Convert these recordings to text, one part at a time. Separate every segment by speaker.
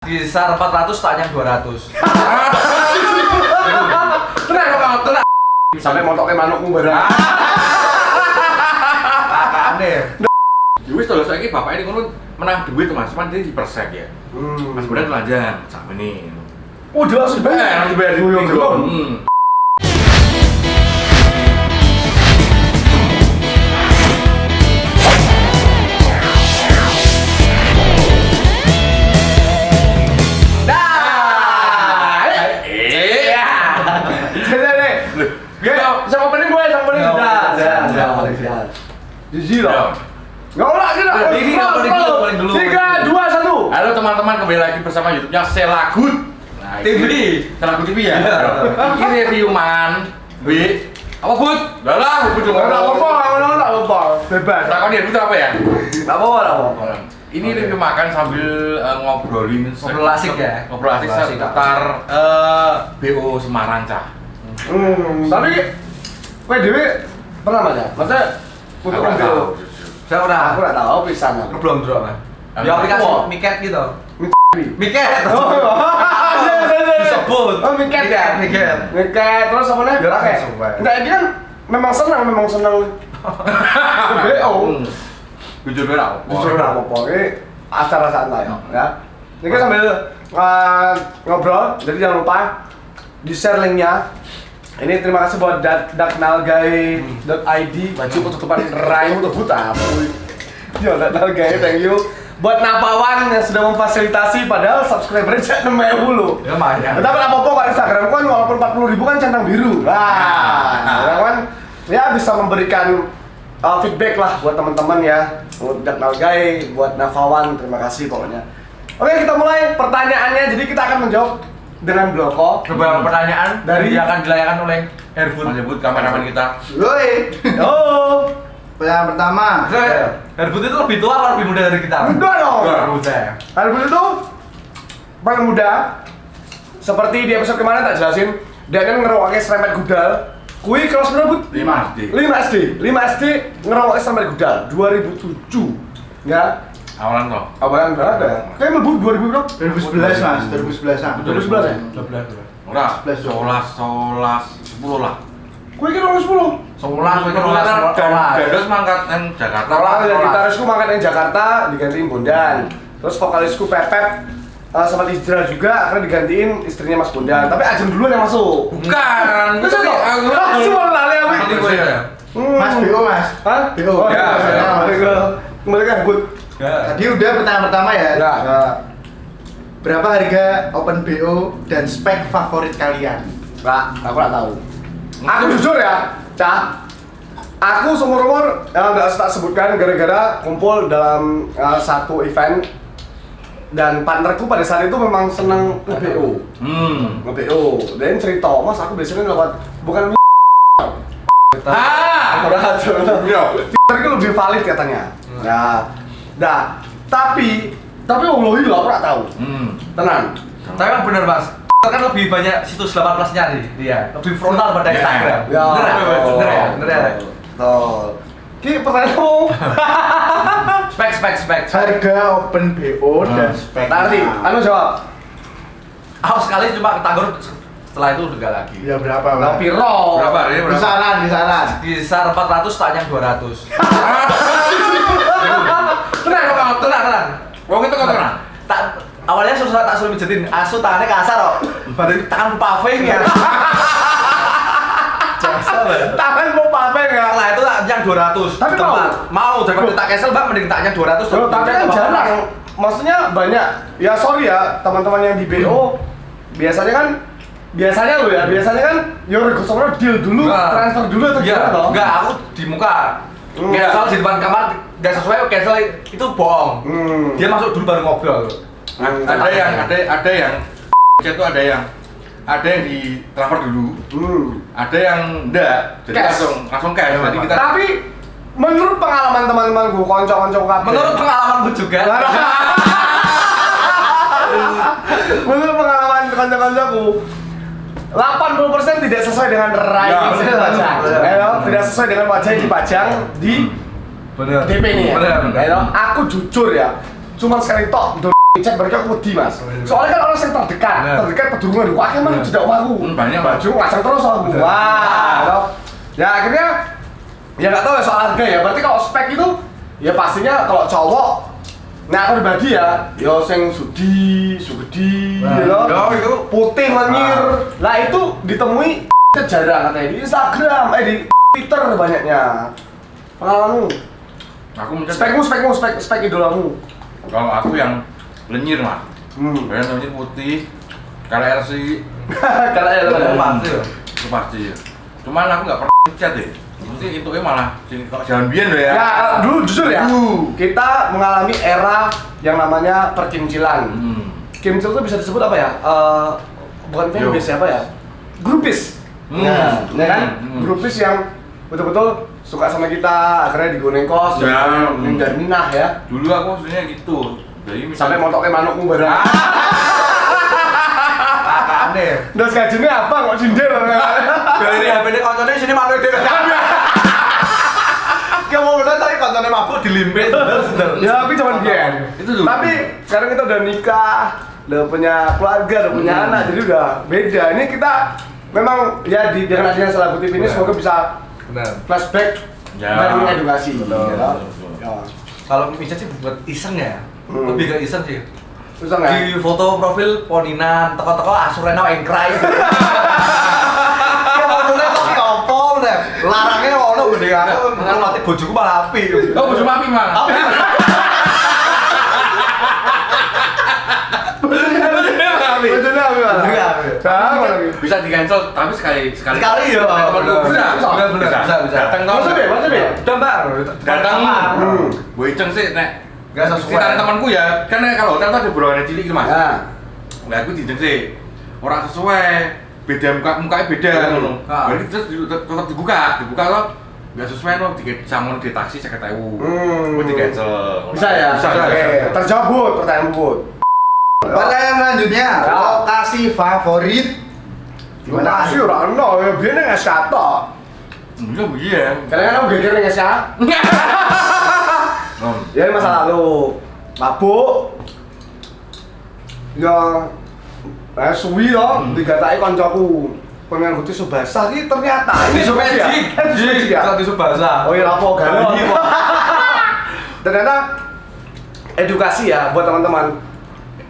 Speaker 1: Kisar 400 tanya 200.
Speaker 2: Tenang kok, tenang. Sampai montoknya manukmu bareng.
Speaker 1: Makane.
Speaker 3: Ya wis to, saiki bapak ini kono menang duit tuh Mas, cuman dia dipersek ya. Mas Bondan telanjang, sakmene.
Speaker 2: Oh, dia langsung bayar.
Speaker 3: Langsung bayar dulu.
Speaker 2: Jiji loh. Ngolak kita.
Speaker 1: Ini paling dulu.
Speaker 2: 3, 2, 1.
Speaker 3: Halo teman-teman, kembali lagi bersama YouTube-nya Selagut. Nah,
Speaker 1: TV.
Speaker 3: Selagut TV ya. Ini review man. Bi. Apa Bud? Lah, Bud
Speaker 2: Enggak apa-apa. Bebas.
Speaker 3: Takon dia itu apa ya?
Speaker 2: Enggak apa-apa.
Speaker 3: Ini review makan sambil ngobrolin
Speaker 1: Ngobrol asik ya?
Speaker 3: Ngobrol asik
Speaker 1: Ngobrol asik.
Speaker 3: seputar BO Semarang cah.
Speaker 2: Tapi kowe dhewe pernah Mas? Maksudnya untuk
Speaker 3: Aku nggak
Speaker 2: video.
Speaker 3: tahu.
Speaker 1: Saya udah
Speaker 2: Aku enggak tahu pisan.
Speaker 1: aku belum drop kan. Di
Speaker 3: Aku
Speaker 1: aplikasi
Speaker 2: tahu.
Speaker 1: Miket gitu.
Speaker 2: Miket.
Speaker 1: Miket.
Speaker 2: Disebut. Oh, Miket ya.
Speaker 1: Miket.
Speaker 2: Miket terus apa nih?
Speaker 1: Biar
Speaker 2: Oke.
Speaker 1: langsung, Pak.
Speaker 2: Enggak, ini kan memang senang BO.
Speaker 3: Jujur gue apa?
Speaker 2: Justru enggak apa-apa. Ini acara santai ya. Ini kan sambil ngobrol, jadi jangan lupa di-share linknya. Ini terima kasih buat daknalgai.id, baju penutupan raimu tuh buta. Yo, daknalgai, thank you. Buat Napawan yang sudah memfasilitasi, padahal subscribernya 6.000 loh.
Speaker 1: Ya lumayan.
Speaker 2: Tapi apa-apa kok Instagram kan walaupun 40.000 kan centang biru. Nah, kan ya bisa memberikan feedback lah buat teman-teman ya. Buat daknalgai, buat Napawan, terima kasih pokoknya. Oke, kita mulai pertanyaannya. Jadi kita akan menjawab dengan bloko
Speaker 1: Beberapa pertanyaan
Speaker 2: Dari-
Speaker 1: yang akan dilayangkan oleh Herbun.
Speaker 3: Menyebut kameramen kita.
Speaker 4: Woi,
Speaker 2: Oh,
Speaker 4: yang pertama.
Speaker 1: Herbun itu lebih tua atau lebih muda dari kita?
Speaker 2: muda dong.
Speaker 1: Muda.
Speaker 2: Herbun itu paling muda. Seperti di episode kemarin tak jelasin, dia kan ngerokoknya serempet gudal. Kui kelas berapa?
Speaker 3: 5 SD.
Speaker 2: 5 SD ngerokoknya serempet gudal 2007. Ya,
Speaker 3: Awalan toh.
Speaker 2: awalan berapa ya? Kayak mlebu 2000 berapa?
Speaker 4: 2011 mas, 2011an.
Speaker 2: 2011 ya?
Speaker 1: 12.
Speaker 3: Ora,
Speaker 4: 11,
Speaker 3: 10 lah.
Speaker 2: Kui kira 10.
Speaker 1: 11
Speaker 3: Dan Dados mangkat nang Jakarta.
Speaker 2: Kalau yang gitarisku makan yang Jakarta digantiin Bondan. Terus vokalisku Pepep sama Hijrah juga akhirnya digantiin istrinya Mas Bondan. Tapi Ajeng duluan yang masuk.
Speaker 3: Bukan.
Speaker 2: Bisa kok? Cuma lali aku.
Speaker 3: Ini gue ya.
Speaker 4: Mas BO mas.
Speaker 2: Hah?
Speaker 4: BO.
Speaker 2: Oh,
Speaker 3: Ya,
Speaker 2: kembali ke Herbun.
Speaker 4: Tadi udah pertanyaan pertama ya.
Speaker 2: Ya.
Speaker 4: Berapa harga open BO dan spek favorit kalian?
Speaker 2: Aku nggak tahu. Aku jujur ya, Cah. Aku seumur-umur nggak tak sebutkan gara-gara kumpul dalam satu event dan partnerku pada saat itu memang senang nge-BO. Nge-BO. Dan cerita, Mas aku biasanya lewat bukan
Speaker 3: Iya.
Speaker 2: Twitter itu lebih valid katanya. Nah, tapi wallahi lo aku nggak tahu. Tenang.
Speaker 1: Tapi emang bener Mas. Kan lebih banyak situs 18 nyari dia. Lebih frontal pada
Speaker 3: Ya.
Speaker 1: Instagram.
Speaker 2: Ya,
Speaker 1: Bener ya? Bener ya? Bener ya?
Speaker 2: Betul. Ki pertanyaanmu.
Speaker 1: Spek.
Speaker 4: Harga open BO dan spek.
Speaker 2: Nanti, anu jawab.
Speaker 1: Aku sekali cuma ketanggur setelah itu udah lagi.
Speaker 4: Ya berapa
Speaker 2: Nah,
Speaker 4: mas?
Speaker 2: piro?
Speaker 3: Berapa? Ini berapa?
Speaker 4: Kisaran.
Speaker 1: Kisar 400 tanya 200.
Speaker 2: Tenang.
Speaker 3: Wong itu kok ora?
Speaker 1: Awalnya tak suruh pijetin, asu tangannya kasar kok. Baru tangan paving ya. Jasa banget.
Speaker 2: Tangan mau pamer ya.
Speaker 1: Setelah itu tak yang 200.
Speaker 2: Tapi
Speaker 1: di tempat. Mau daripada tak cancel Mbak mending taknya 200.
Speaker 2: Bro, tapi kan jarang. Maksudnya banyak. Ya sorry ya, teman-teman yang di BO biasanya kan yo sama deal dulu, transfer dulu atau gimana toh?
Speaker 1: Enggak, aku di muka. Cancel di depan kamar, enggak sesuai cancel itu bohong. Dia masuk dulu baru ngobrol.
Speaker 3: Ada yang itu ada yang di transfer dulu. Ada yang enggak. Jadi
Speaker 2: Cash.
Speaker 3: langsung cash. Jadi kita
Speaker 2: Tapi menurut pengalaman teman-temanku, konco-konco kabeh.
Speaker 1: Menurut pengalamanku juga.
Speaker 2: Menurut pengalaman konco-koncoku, 80% tidak sesuai dengan rai
Speaker 3: Ya,
Speaker 2: yang
Speaker 3: benar,
Speaker 2: dipajang.
Speaker 1: benar.
Speaker 2: Ya, toh? Tidak sesuai dengan wajah yang dipajang di
Speaker 1: Bener.
Speaker 2: DP ini ya.
Speaker 1: Bener.
Speaker 2: Ya, toh? Aku jujur ya, cuma sekali tok chat mereka aku wedi mas. Soalnya kan orang yang terdekat pedurungan di wakil mana tidak aku.
Speaker 3: Banyak
Speaker 2: baju ngacang terus aku. Wah, ya akhirnya ya nggak tahu ya soal harga ya. Berarti kalau spek itu ya pastinya kalau cowok, nah aku pribadi ya, yo sing sugedi, ya
Speaker 1: itu
Speaker 2: putih menyir. Lah itu ditemui jarang katanya di Instagram, di Twitter banyaknya. Pengalamanmu?
Speaker 3: Aku mencet
Speaker 2: Spek idolamu.
Speaker 3: kalau aku yang lenyir mas. Banyak lenyir putih, KLRC.
Speaker 2: Karena ya
Speaker 3: Itu pasti. Cuman aku nggak pernah chat deh. Mesti itu malah kalau jalan biyen loh ya.
Speaker 2: Ya, dulu jujur ya. Kita mengalami era yang namanya perkimcilan. Kimcil itu bisa disebut apa ya? Bukan fanbase apa ya? Grupis. Nah, kan? Grupis yang betul-betul suka sama kita, akhirnya digoneng kos, dan minah ya.
Speaker 3: Dulu aku sebenarnya gitu. Jadi
Speaker 2: Sampai montoknya manukmu bareng.
Speaker 1: aneh.
Speaker 2: Terus gajinya apa kok sindir?
Speaker 1: Dari HP ini konconnya sini manuk dhewe. Kayak mau bener tapi konconnya mabuk dilimpet.
Speaker 2: Ya tapi cuman biyen.
Speaker 3: Itu dulu.
Speaker 2: Tapi sekarang kita udah nikah, udah punya keluarga, udah punya anak, jadi udah beda. Ini kita memang ya dengan adanya Selagu TV ini semoga bisa flashback dan mengedukasi. Ya.
Speaker 1: Kalau bisa sih buat iseng ya. Lebih ke iseng sih.
Speaker 2: Susah nggak?
Speaker 1: Di foto profil poninan, teko-teko asurena engkrai. Ya motornya kok diompol deh. Larangnya ono gede aku dengan mati bojoku malah api.
Speaker 3: oh bojo mami mah.
Speaker 2: Betul
Speaker 3: Bisa di cancel tapi sekali
Speaker 1: Sekali ya. Bisa.
Speaker 3: Datang
Speaker 2: Masa be?
Speaker 1: Udah mbak.
Speaker 3: datang boiceng sih nek
Speaker 1: Gak sesuai.
Speaker 3: cerita temanku ya kan kalau hotel tuh ada buronan cilik gitu mas. Nah aku dijeng sih orang sesuai beda mukanya beda ngono. Berarti terus tetap dibuka loh nggak sesuai loh disamon di taksi 50.000. Gue di cancel.
Speaker 2: Bisa ya?
Speaker 3: Bisa.
Speaker 2: Terjawab pertanyaan bud.
Speaker 4: Pertanyaan selanjutnya, lokasi favorit di mana?
Speaker 2: Lokasi ora ono, ya biyen ning SK tok.
Speaker 3: Iya iya.
Speaker 2: Kalian kan geger ning SK? Ya ini masa lalu. Mabuk. Ya suwi yo digataki kancaku. Pengen putih Subasa iki ternyata
Speaker 1: Ini Submagic.
Speaker 2: ya.
Speaker 1: Di Subasa.
Speaker 2: Oh iya rapo galon. Ternyata edukasi ya buat teman-teman.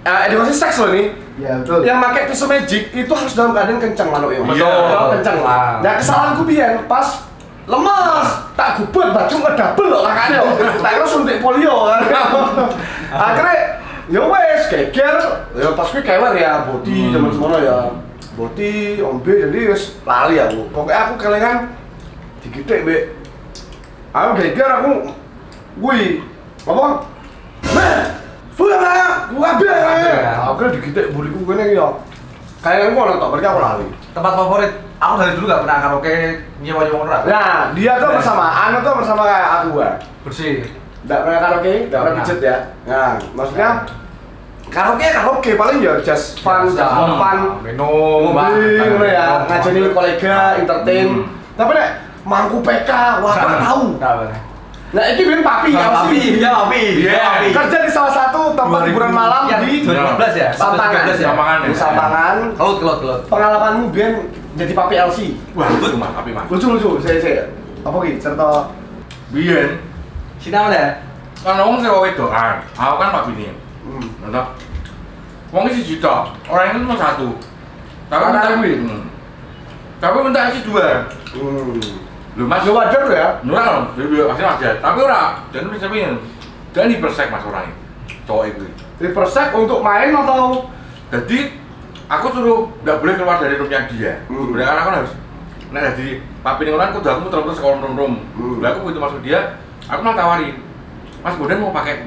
Speaker 2: Edukasi seks loh ini.
Speaker 4: Ya betul.
Speaker 2: Yang pakai tisu magic itu harus dalam keadaan kencang manuknya.
Speaker 1: Betul.
Speaker 2: Kencang lah. Nah kesalahanku biyen pas lemes, tak gubet baju ngedabel loh kakaknya. Tak kira suntik polio kan. Akhirnya ya wes geger, ya pas kuwi kewer ya body zaman semono ya. Body ombe jadi wes lali aku. Pokoknya aku kelingan digithik mbek. Aku geger aku kuwi apa? Gua kabeh. Aku kira digithik buriku kene ya. Kayak aku nonton, berarti aku lali.
Speaker 1: Tempat favorit. Aku dari dulu gak pernah karaoke nyewa-nyewa orang.
Speaker 2: Nah, dia tuh bersamaan tuh bersama kayak aku gua.
Speaker 1: Bersih.
Speaker 2: Nggak pernah karaoke, nggak pernah pijet ya. Nah, maksudnya karaoke paling ya just fun,
Speaker 1: minum,
Speaker 2: ngopi, ya, ngajeni kolega, entertain. Tapi nek mangku PK, wah gak tahu. Nah, ini bikin papi. Kerja di salah satu tempat hiburan malam di
Speaker 1: 2015 ya?
Speaker 2: Sampangan. Di Sampangan.
Speaker 1: Kelut.
Speaker 2: Pengalamanmu biar jadi papi LC.
Speaker 3: Wah lucu mah tapi mah.
Speaker 2: Lucu. Saya. Apa ki? Cerita.
Speaker 3: Biyen
Speaker 1: Sinau deh.
Speaker 3: kan wong sewa wedokan. Aku kan pak bini. Nonton. Wong isi juta. Orang itu cuma satu. Tapi minta isi dua. Lu mas.
Speaker 2: Lu wajar tuh ya?
Speaker 3: Nurang, dia pasti wajar. Tapi ora, jangan bisa pingin. Dan di persek mas orangnya. Cowok itu.
Speaker 2: Di persek untuk main atau?
Speaker 3: Jadi aku suruh nggak boleh keluar dari rumahnya dia. Sebenarnya kan harus. Nah jadi papi nih orang, aku muter-muter sekolah rum. Lah aku begitu masuk dia, aku malah tawarin. Mas Bodan mau pakai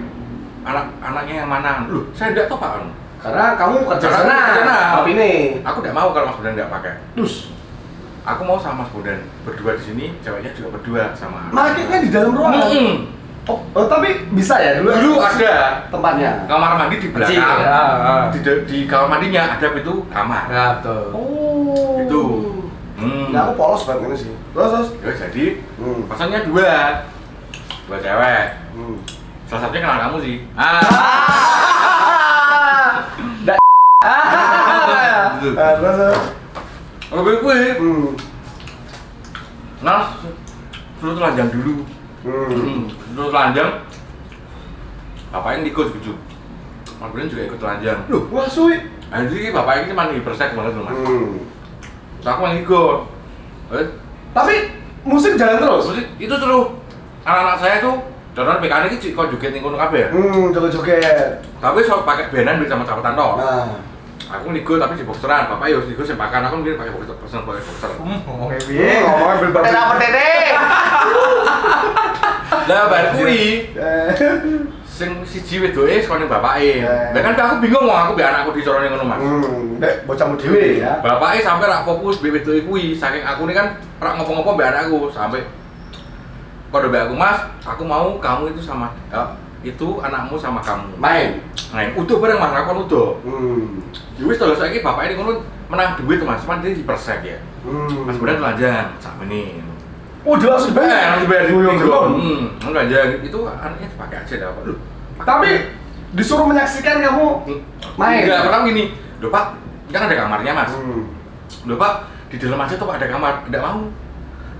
Speaker 3: anaknya yang mana? Loh, saya tidak tahu pak.
Speaker 2: Karena kamu kerja
Speaker 3: Karena
Speaker 2: sana.
Speaker 3: kerja sana.
Speaker 2: Tapi nih.
Speaker 3: Aku tidak mau kalau Mas Bodan nggak pakai.
Speaker 2: Dus.
Speaker 3: Aku mau sama Mas Bodan berdua di sini, ceweknya juga berdua sama.
Speaker 2: Marketnya di dalam ruangan. Oh, tapi bisa ya dulu?
Speaker 3: Dulu ada
Speaker 2: tempatnya.
Speaker 3: kamar mandi di belakang.
Speaker 1: Ya.
Speaker 3: Di kamar mandinya ada pintu kamar.
Speaker 1: Ya betul.
Speaker 2: Oh.
Speaker 3: Itu.
Speaker 2: Nah, aku polos banget ini sih. Terus.
Speaker 3: Ya jadi pesannya dua cewek. Salah satunya kenal kamu sih. Gitu.
Speaker 2: Terus.
Speaker 3: Kalau gue, nah, suruh telanjang dulu. Suruh telanjang. Bapaknya ikut gitu. Mas Buden juga ikut telanjang.
Speaker 2: Loh, wah suwi.
Speaker 3: Jadi bapaknya ini mandi hipersek banget loh mas. Terus aku yang ikut.
Speaker 2: Tapi musik jalan terus.
Speaker 3: Musik itu seru. Anak-anak saya tuh, contohnya PKN ini kok joget ning kono kabeh.
Speaker 2: Joget-joget.
Speaker 3: Tapi so pakai benan sama capetan toh.
Speaker 2: Nah.
Speaker 3: Aku nigo tapi di boxeran, bapak ya nigo sing pakan aku mungkin pakai boxer, pakai boxer.
Speaker 1: Ngomongnya piye?
Speaker 2: Ngomongnya bel-bel.
Speaker 3: Lah bar kuwi sing siji wedoke sekone bapake. Lah kan aku bingung mau aku be anakku dicorone ngono Mas.
Speaker 2: Nek bocahmu dhewe ya.
Speaker 3: Bapake sampe rak fokus be wedoke kuwi, saking aku ini kan rak ngopo-ngopo be anakku sampe kode be aku Mas, aku mau kamu itu sama itu anakmu sama kamu.
Speaker 2: Main.
Speaker 3: Utuh bareng Mas, aku kan utuh. Ya wis terus saiki bapake ngono menang duit Mas, cuman dia dipersek ya. Mas Buden telanjang sakmene.
Speaker 2: Oh, dia langsung bayar.
Speaker 3: Langsung bayar di
Speaker 2: Gelom.
Speaker 3: telanjang. Itu anaknya dipakai aja dah, Pak. Loh,
Speaker 2: Tapi disuruh menyaksikan kamu main.
Speaker 3: enggak, pertama gini. Loh, Pak, kan ada kamarnya, Mas. Loh, Pak, di dalam aja tuh Pak ada kamar. Enggak mau.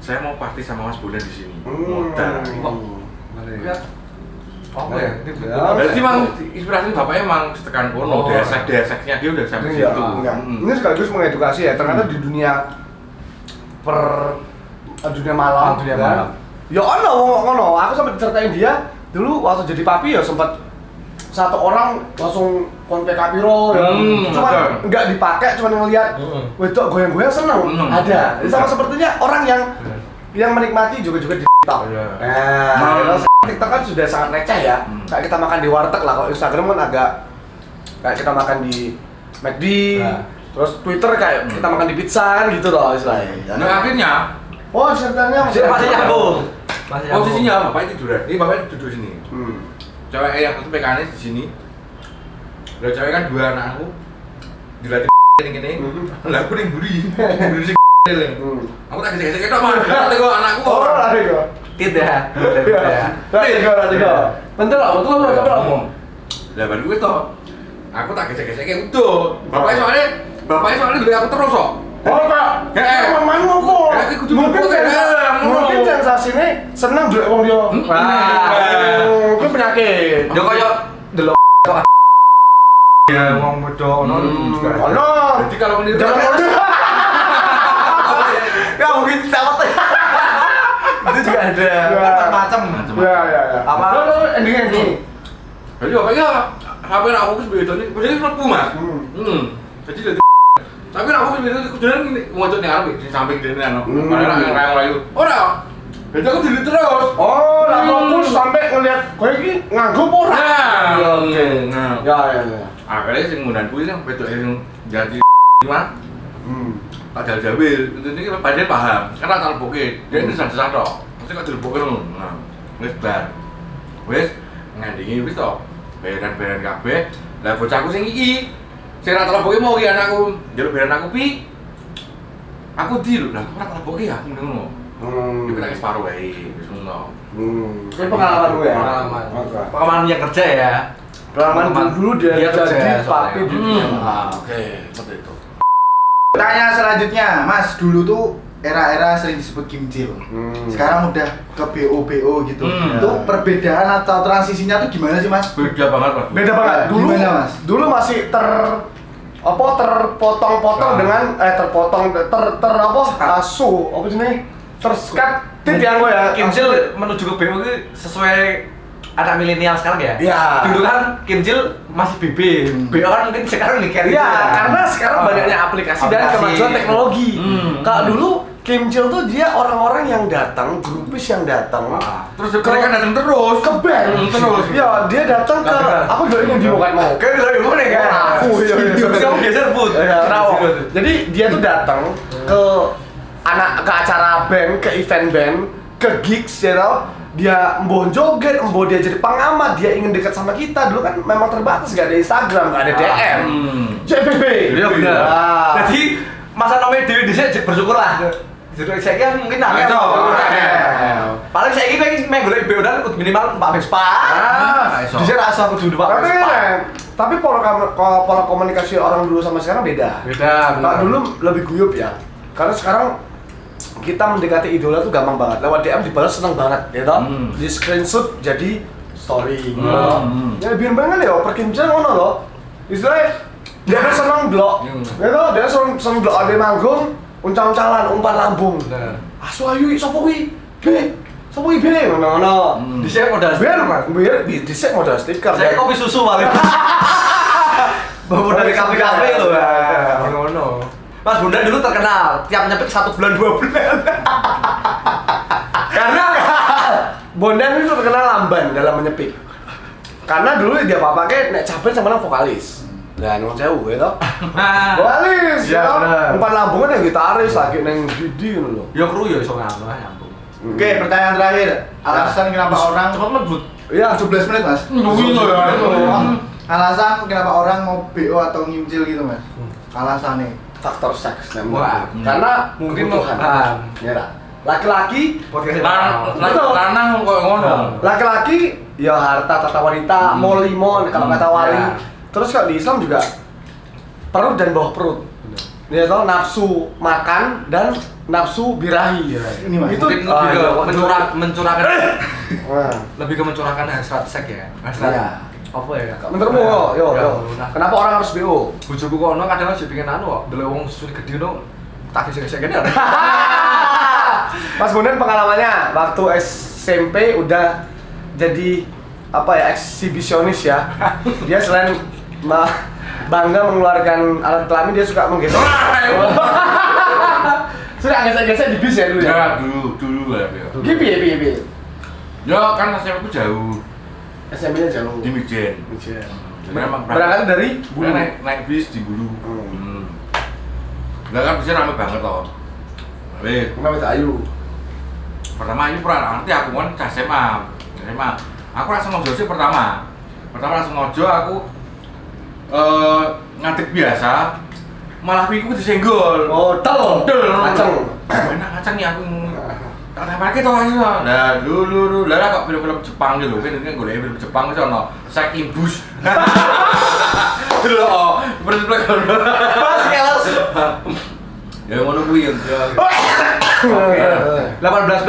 Speaker 3: Saya mau party sama Mas Buden di sini. Modal.
Speaker 1: Ya. Apa ya?
Speaker 3: Berarti emang inspirasi bapaknya emang setekan kono, desek-deseknya dia udah sampai
Speaker 2: Iya,
Speaker 3: situ.
Speaker 2: enggak. Ini sekaligus mengedukasi ya. Ternyata di dunia dunia malam.
Speaker 1: Dunia malam.
Speaker 2: Ya ono. Aku sampai diceritain dia dulu waktu jadi papi ya sempat satu orang langsung kontak kapiro ya. Cuma enggak dipakai, cuma ngelihat wedok goyang-goyang seneng. Ada. Jadi sama sepertinya orang yang menikmati juga di TikTok. Nah, TikTok kan sudah sangat receh ya. Kayak kita makan di warteg lah. Kalau Instagram kan agak kayak kita makan di McD. Terus Twitter kayak kita makan di pizza kan gitu loh istilahnya.
Speaker 3: Nah, akhirnya
Speaker 2: ceritanya
Speaker 1: Masih nyambung.
Speaker 3: posisinya bapaknya tiduran. Ini bapaknya duduk sini. Cewek yang satu PKN di sini. Lah cewek kan dua anak aku dilatih gini. Lah aku ning buri. Buri sing aku tak gesek-gesek tok Mas. Tengok anakku.
Speaker 2: Oh, lari kok.
Speaker 1: Tidak.
Speaker 2: Lari kok. Bentar lah, betul apa?
Speaker 3: Lah baru gue toh. Aku tak gesek-gesek kayak utuh. Bapaknya soalnya beli aku terus kok.
Speaker 2: Oh, Pak. Main ngopo? Mungkin sensasinya seneng dulu wong dia. Itu penyakit.
Speaker 1: Yo koyo delok ya wong bodoh ono juga.
Speaker 2: Ono.
Speaker 3: Jadi kalau meniru
Speaker 1: Ya mungkin salah. Itu juga ada macam-macam.
Speaker 2: Ya.
Speaker 1: Apa?
Speaker 2: Endingnya ini.
Speaker 3: jadi bapaknya HP aku ke sebelum itu jadi mlebu Mas. Jadi tapi aku sebenarnya kuduran ngocok ning arep di samping dene ana. Padahal yang rayu. Ora. Jadi aku diri terus.
Speaker 2: Oh, lah fokus sampai ngelihat kowe iki nganggo apa ora?
Speaker 3: Oke. Nah.
Speaker 2: Ya.
Speaker 3: Akhirnya sing ngundan kuwi sing wedok sing jadi mah. Padahal Jabil, ini padahal paham. Karena tak lepoke. Dia ini sadar tok. Mesti kok dilepoke ngono. Nah, wis bar. Wis ngandingi wis to. Bayaran kabeh. Lah bocahku sing iki sing ra telepoke mau iki anakku, njaluk bayaran aku pi. Aku di lho, lah aku ora telepoke ya ngono. Iki tak separo wae, wis ngono.
Speaker 2: Ini pengalaman gue ya.
Speaker 1: Pengalaman yang kerja ya.
Speaker 2: Pengalaman dulu dia jadi
Speaker 1: kerja
Speaker 2: papi di dunia.
Speaker 3: Oke, seperti itu.
Speaker 4: Tanya selanjutnya, Mas, dulu tuh era-era sering disebut kimcil. Sekarang udah ke BO gitu. Itu perbedaan atau transisinya tuh gimana sih, Mas?
Speaker 3: Beda banget, Mas.
Speaker 2: Beda banget. Dulu,
Speaker 4: Gimana, Mas?
Speaker 2: Dulu masih terpotong-potong dengan asu apa sih ini? Terskat yang gue ya.
Speaker 1: Kimcil menuju ke BO itu sesuai anak milenial sekarang ya?
Speaker 2: Iya.
Speaker 1: Dulu kan Kimcil masih BB, BO kan mungkin sekarang di carry.
Speaker 2: Iya, karena sekarang banyaknya aplikasi dan kemajuan teknologi. Kalau dulu Kimcil tuh dia orang-orang yang datang, grupis yang datang.
Speaker 3: Terus mereka datang terus
Speaker 2: ke band
Speaker 3: terus.
Speaker 2: Ya, dia datang ke aku juga ingin dibuka mau.
Speaker 1: Kayak dari mana kan?
Speaker 2: Aku
Speaker 1: Kamu geser put.
Speaker 2: Jadi dia tuh datang ke acara band, ke event band, ke gigs ya tau. Dia embo joget, embo dia jadi pengamat, dia ingin dekat sama kita. Dulu kan memang terbatas, gak ada Instagram, gak ada DM. JPB.
Speaker 1: Iya benar. Jadi masa nomor dewi di sini bersyukur lah. Jadi saya kira mungkin nangis. Paling saya kira main golek BO dan minimal Pak Vespa.
Speaker 3: Iso.
Speaker 1: Di sini rasa kudu Pak
Speaker 2: Tapi
Speaker 1: Vespa.
Speaker 2: Tapi pola komunikasi orang dulu sama sekarang beda.
Speaker 1: Beda.
Speaker 2: Kalau dulu lebih guyup ya. Karena sekarang kita mendekati idola tuh gampang banget. Lewat DM dibalas seneng banget, ya toh? Di screenshot jadi story. Ya biar banget ya, perkincan ngono loh. Istilahnya dia seneng blok. Ya toh, dia seneng blok ade manggung, uncang-uncalan, umpan lambung. Asu ayu sapa kuwi? Be. Sapa kuwi be ngono.
Speaker 1: Dhisik modal
Speaker 2: Biar dhisik modal stiker.
Speaker 1: Saya kopi susu paling. Bawa dari kafe-kafe loh ya. Ngono. Mas Bondan dulu terkenal tiap nyepik 1 bulan 2 bulan.
Speaker 2: Karena Bondan itu terkenal lamban dalam menyepik. Karena dulu dia pakai nek caben sama vokalis. Lah nang sewu ya toh. Vokalis
Speaker 1: Ya,
Speaker 2: ya.
Speaker 1: bener.
Speaker 2: Umpan lambungnya yang gitaris lagi neng Didi ngono lho.
Speaker 1: Ya kru ya iso nyambung.
Speaker 4: Oke, pertanyaan terakhir. Alasan kenapa orang
Speaker 1: Cepet mebut.
Speaker 2: Iya,
Speaker 4: 17 menit, Mas. Alasan kenapa orang mau BO atau ngimcil gitu, Mas? Alasannya.
Speaker 2: faktor seks
Speaker 1: Wah,
Speaker 2: karena
Speaker 1: mungkin
Speaker 2: kebutuhan. Ya tak? Laki-laki
Speaker 3: Lanang kok ngono.
Speaker 2: laki-laki ya harta tata wanita, mau limon kalau kata wali.
Speaker 1: Ya.
Speaker 2: Terus kalau di Islam juga perut dan bawah perut. Ya toh nafsu makan dan nafsu birahi.
Speaker 4: Ini, Mas.
Speaker 2: Itu
Speaker 1: Mungkin lebih ke mencurahkan
Speaker 2: Nah,
Speaker 1: lebih ke mencurahkan hasrat seks ya. Hasrat.
Speaker 2: Iya.
Speaker 1: Apa ya?
Speaker 2: menurutmu yo.
Speaker 1: Nah,
Speaker 2: Kenapa orang harus BO?
Speaker 1: bojoku kono kadang aja pengen anu kok, delok wong sulit gede no. Tak gesek-gesek kene.
Speaker 2: Mas Bondan pengalamannya waktu SMP udah jadi apa ya eksibisionis ya. Dia selain bangga mengeluarkan alat kelamin dia suka menggesek. Sudah gesek-gesek di bis ya dulu ya.
Speaker 3: Ya dulu lah ya.
Speaker 2: Piye.
Speaker 3: Ya kan SMP ku jauh
Speaker 2: SMP-nya jauh.
Speaker 3: di Mijen.
Speaker 2: Mijen.
Speaker 3: Jadi emang
Speaker 2: Berangkat dari Bulu.
Speaker 3: naik bis di Bulu. Lah kan bisnya rame banget toh. Weh,
Speaker 2: Kenapa itu Ayu?
Speaker 3: pertama ini pernah nanti aku kan cah SMA. Aku langsung ngojo sih pertama langsung ngojo aku ngadeg biasa malah piku disenggol.
Speaker 2: Oh, tel. Ngaceng.
Speaker 3: Enak ngaceng nih aku. Tak tepake to aja. Lah dulu lah kok film-film Jepang gitu kan ini golek film Jepang itu ono sek imbus. Delok, berarti
Speaker 1: Mas kelas.
Speaker 3: ya ngono kuwi ya.
Speaker 1: Oke. 18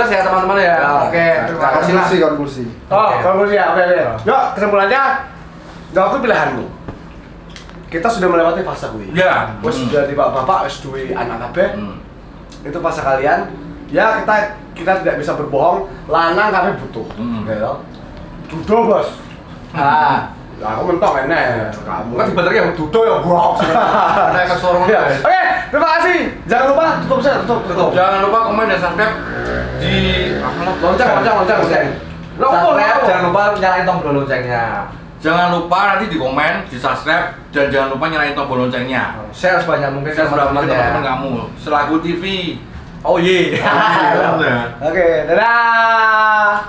Speaker 1: ya teman-teman ya. Oke, terima kasih lah.
Speaker 4: Konklusi.
Speaker 2: Oh,
Speaker 1: Oke.
Speaker 2: konklusi ya. Oke. Yuk, kesimpulannya waktu pilihanmu. Kita sudah melewati fase kuwi.
Speaker 3: Ya.
Speaker 2: Wes sudah tiba bapak, wes duwe anak kabeh. Itu fase kalian. Ya kita tidak bisa berbohong, lanang kami butuh. Ya toh. Dudo, Bos. Lah aku mentok enek. Kamu
Speaker 1: Kan dibateri yang dudo ya brok. Naik ke sorong.
Speaker 2: Ya. Oke, terima kasih. Jangan lupa tutup.
Speaker 3: Jangan lupa komen dan subscribe di
Speaker 2: Lonceng.
Speaker 1: Subscribe, jangan lupa nyalain tombol loncengnya.
Speaker 3: Jangan lupa nanti di komen, di subscribe dan jangan lupa nyalain tombol loncengnya.
Speaker 1: Share sebanyak mungkin
Speaker 3: Share
Speaker 1: sama
Speaker 3: teman-teman
Speaker 1: teman-teman ya.
Speaker 3: kamu. Selaku TV.
Speaker 1: Oh iya.
Speaker 2: Oke, dadah.